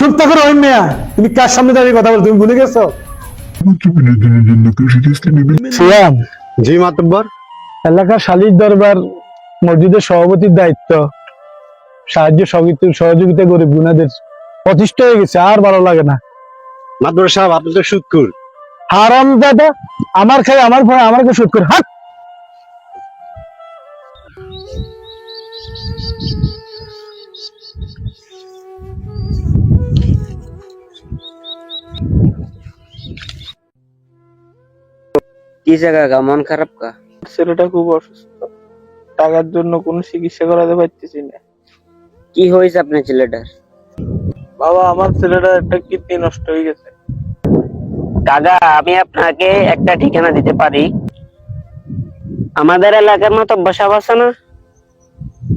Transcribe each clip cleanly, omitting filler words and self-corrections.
চুপ থাকো রহিম মিয়া, তুমি কার সামনে দাঁড়িয়ে কথা বল? তুমি ভুলে গেছো? সিয়াম, জি মাতব্বর। এলাকার শালিশ দরবার মসজিদের সভাপতির দায়িত্ব, সাহায্য সহযোগিতা গরিব গুনাদের প্রতিষ্ঠা হয়ে গেছে, আর ভালো লাগে না। মাতব্বর সাহেব, আপনি তো সুদখোর। হারাম দাদা, আমার খাই আমার ভয়, আমাকে শুট করে হাত। কি জায়গা মন খারাপ কা? ছেলেটা খুব অসুস্থ, টাকার জন্য কোনো চিকিৎসা করাতে পারতেছি না। কি হয়েছে আপনার ছেলেটার? বাবা, আমার ছেলেটার একটা কিডনি নষ্ট হয়ে গেছে। কাকা, আমি আপনাকে একটা ঠিকানা দিতে পারি। আমাদের এলাকার মতো বসা বসা না,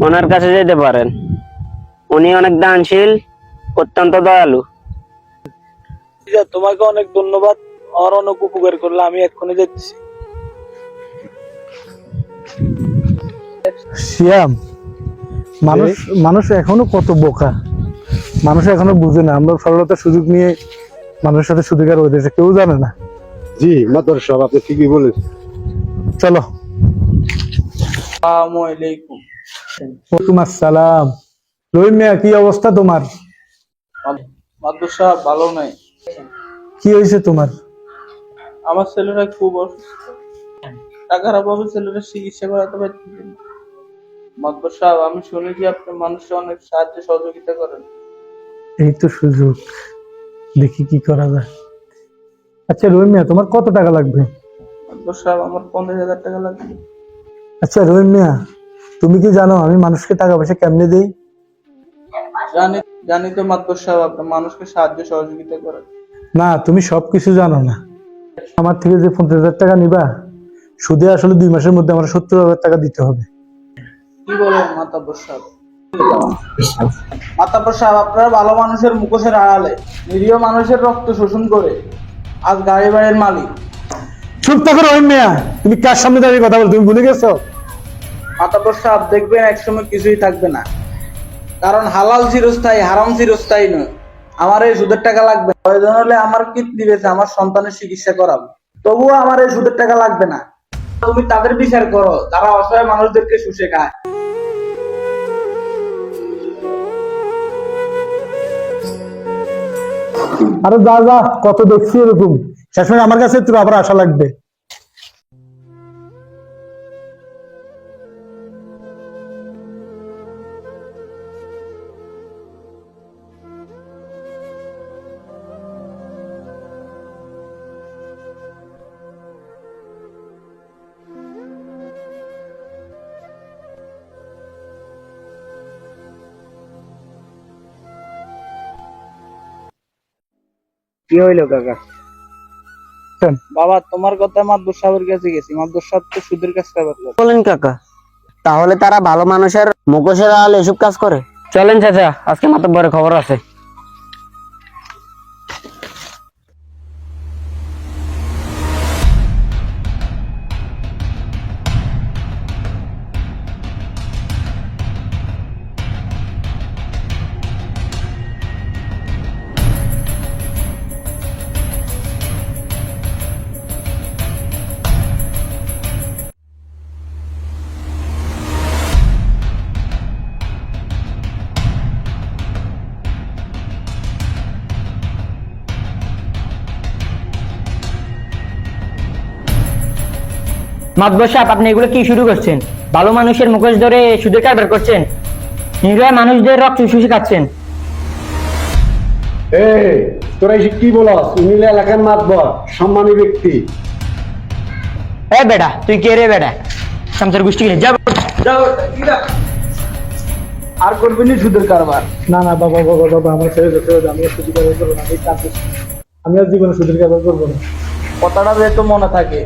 ওনার কাছে যেতে পারেন। উনি অনেক দানশীল, অত্যন্ত দয়ালু। তোমাকে অনেক ধন্যবাদ, আর অনেক উপকার করলে। আমি এক্ষুনি যাচ্ছি। সিয়াম, মানুষ এখনো কত বোকা, মানুষ এখনো বুঝে না। আমরা সরলতার সুযোগ নিয়ে মানুষের সাথে সুবিধার হয়ে যাচ্ছে, কেউ জানে না। জি মাতব্বর সাহেব, আপনি ঠিকই বলেছেন। চলো। আসসালামু আলাইকুম। ওয়ালাইকুম আসসালাম। রহিম মিয়া, কি অবস্থা তোমার? মাদুর সাহেব, ভালো নাই। কি হয়েছে তোমার? আমার ছেলেটা খুব অসুস্থ, টাকার অভাবে ছেলেটা চিকিৎসা করাতে পারতেছি না। মাদুর সাহেব, আমি শুনেছি আপনি মানুষকে অনেক সাহায্য সহযোগিতা করেন। এই তো সুযোগ, দেখি কি করা যায়। আচ্ছা রহিম মিয়া, তোমার কত টাকা লাগবে? মাদুর সাহেব, আমার 50,000 টাকা লাগবে। আচ্ছা রহিম মিয়া, তুমি কি জানো আমি মানুষকে টাকা পয়সা কেমনে দেই? জানি জানি তো মাদুর সাহেব, আপনি মানুষকে সাহায্য সহযোগিতা করেন। না, তুমি সবকিছু জানো না। আমার থেকে যে 50,000 টাকা নিবা, সুদে আসলে 2 মাসের মধ্যে আমার 70,000 টাকা দিতে হবে। কি বলেন মাতাব্বর সাহেব? মাতাব্বর সাহেব, আপনারা ভালো মানুষের মুখোশের আড়ালে নিরীহ মানুষের রক্ত শোষণ করে আজ গাড়ি বাড়ির মালিক। চুপ থাকো রহিম মিয়া, তুমি কার সামনে দাঁড়িয়ে কথা বল? তুমি ভুলে গেছো? মাতাব্বর সাহেব, দেখবেন একসময় কিছুই থাকবে না, কারণ হালাল চিরস্থায়ী, হারাম চিরস্থায়ী নয়। আমার এই সুদের টাকা লাগবে না। প্রয়োজন হলে আমার কিডনি বেচে আমার সন্তানের চিকিৎসা করাবো, তবুও আমার এই সুদের টাকা লাগবে না। তুমি তাদের বিচার করো যারা অসহায় মানুষদেরকে শুষে খায়। আরে যা যা, কত দেখছি এরকম, শেষমেশ আমার কাছে তোর আবার আশা লাগবে। কি হইলো কাকা? বাবা, তোমার কথা মাদুর সাহেবের কাছে গেছি, মাদুর সাহেব তো সুদের কাজ করে। বলেন কাকা, তাহলে তারা ভালো মানুষের মুখোশের আড়ালে এসব কাজ করে? চলেন চাচা, আজকে মাতব্বরের খবর আছে। মাতবর সাহেব, আপনি এগুলো কি শুরু করছেন? ভালো মানুষের মুখোশ ধরে সুদের কারবার করছেন, নিরীহ মানুষদের রক্ত শুষে খাচ্ছেন। তোরা এসে কি বলস? উনি এলাকার মাতব্বর, সম্মানী ব্যক্তি। এ বেটা, তুই কে রে বেটা? সামসার গোষ্ঠী কিনে যা। আর করবি না সুদের কারবার? না না বাবা বাবা বাবা, আমার ছেড়ে যেতে হবে, আমি আর সুদের কারবার করবো না। আমি আর জীবনে সুদের কারবার করবো না। কথাটা যেহেতু মনে থাকে,